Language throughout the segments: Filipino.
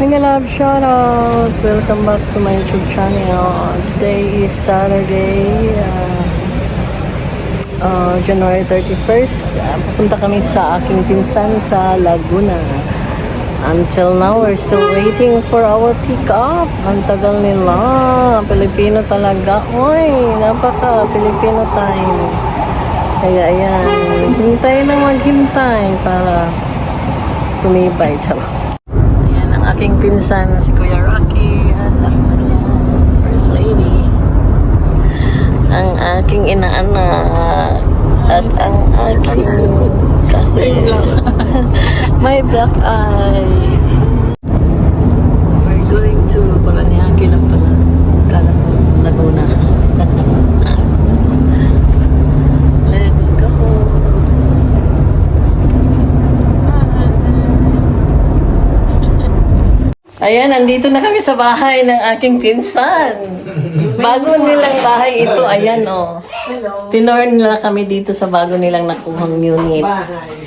Mga love, shout out! Welcome back to my YouTube channel. Today is Saturday, January 31st. Pupunta kami sa aking pinsan sa Laguna. Until now, we're still waiting for our pick-up. Ang tagal nila. Pilipino talaga. Oy, napaka-Pilipino time. Kaya ayan, hintay na maghintay para tumibay. Charot. Aking pinsan si Kuya Rocky at ang First Lady, ang aking inaanak at ang aking kasi may black eye. We're going to Paranaque lang pala, kala ko Laguna. Let's go. Ayan, nandito na kami sa bahay ng aking pinsan. Bago nilang bahay ito, ayan o. Tinor nila kami dito sa bago nilang nakuhang unit.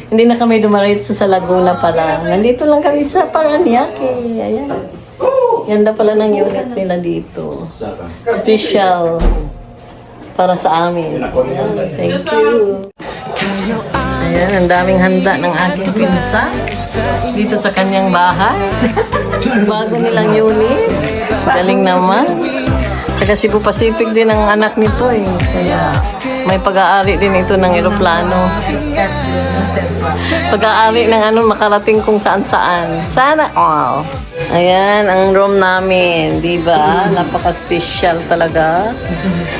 Hindi na kami dumaritso sa Laguna pala. Nandito lang kami sa Paranaque. Ayan. Ganda pala ng unit nila dito. Special para sa amin. Thank you. Ayan, ang daming handa ng aking pinsan dito sa kanyang bahay. Bago nilang unit. Galing naman. Taga Cebu Pacific din ang anak nito eh. Kaya may pag-aari din ito ng eroplano. Pag-aari ng makarating kung saan-saan. Sana all. Ayan, ang room namin. Diba? Napaka-special talaga.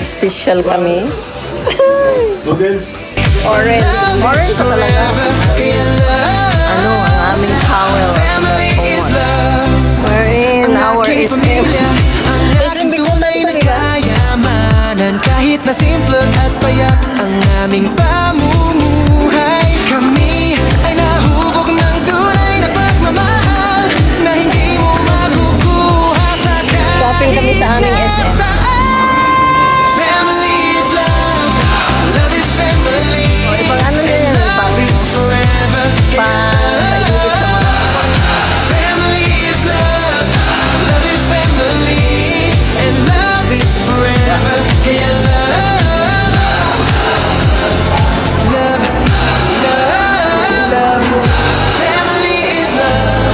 Special kami. Orange. Orange pa talaga. Ang aming towel. We're in our SM. SM Bicol kayamanan. Kahit na simple at payak ang aming pamumuhay, kami ay nahubog ng tunay na pagmamahal na hindi mo makukuha sa kahit shopping kami sa aming SM. Family is love, love is family. Ibang ano din yan, Love is forever. paligid sa mga Family is love, love is family, and love is forever. Yeah, love, family is love.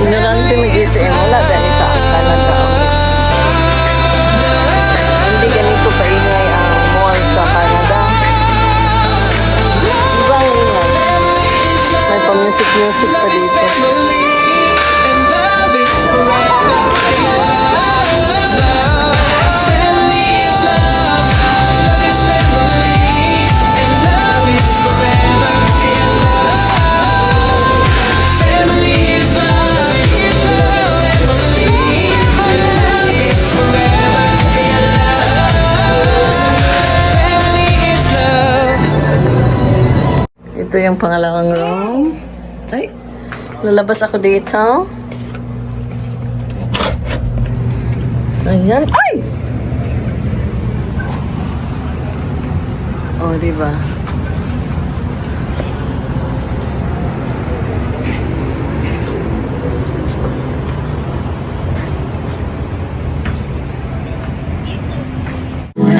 ignorante mag-SM. Wala gani sa Canada. Hindi ganito kaingay ang mall sa Canada. Ibang ingay. May pa-music pa dito. And love is forever. Family is love, love is family, and love is forever. Family is love, family, and love is forever. Family is love. Ito yung pangalawang room. Ay, lalabas ako dito. Ayan. Ay! Oh, diba?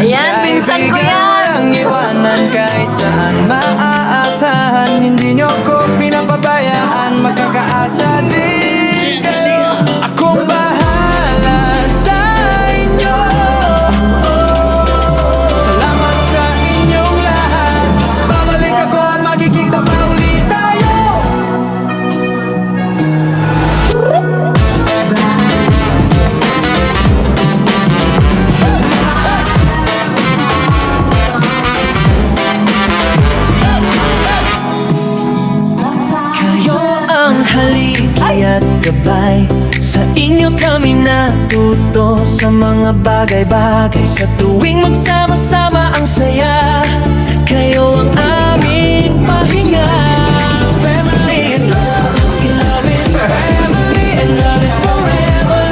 Ayan, pinsan ko yan! Ang iwanan kahit saan maaasahan. Hindi nyo ko pinapabayaan, magkakaasa din kayo. Akong bahala sa inyo. Salamat sa inyong lahat. Babalik ako at magkikita pa ulit tayo. Kayo ang halikat gabay. Sa inyo kami natuto sa mga bagay-bagay. Sa tuwing magsama-sama ang saya, kayo ang aming pahinga. Family is love, love is family, and love is forever.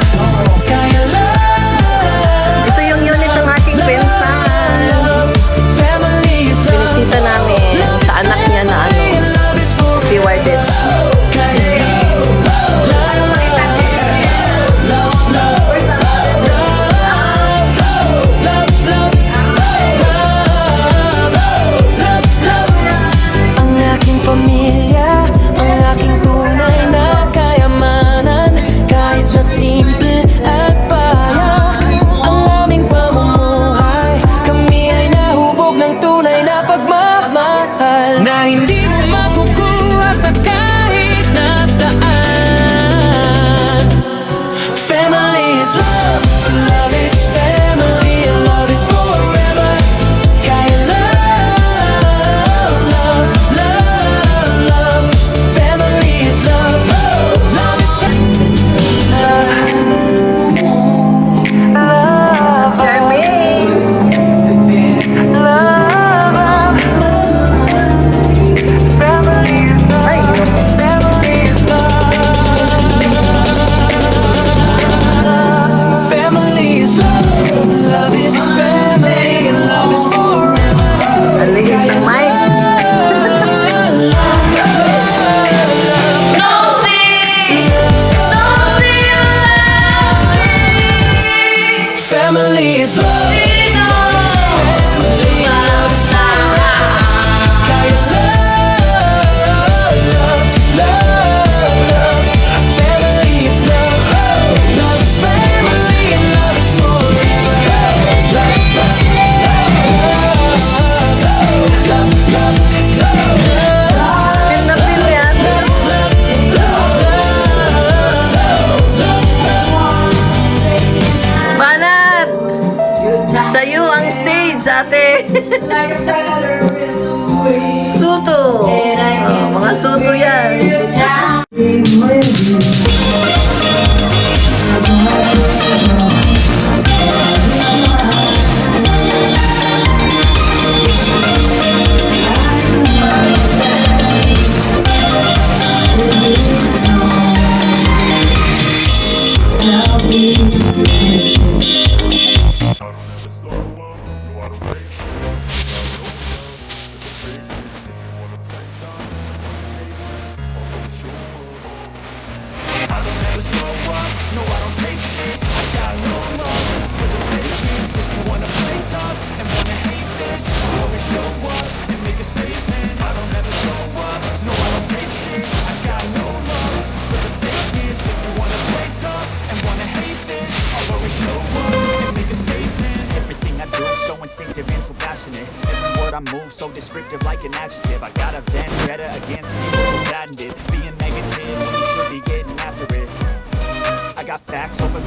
Kaya love, Ito yung unit ng aking pinsan. family is love. Binisita namin sa anak niya na stewardess. Kaya love, Suto! Mga suto yan. Everything I do so instinctive and so passionate. Every word I move so descriptive like an adjective. I got a vendetta against people who patented being negative when you should be getting after it. I got facts over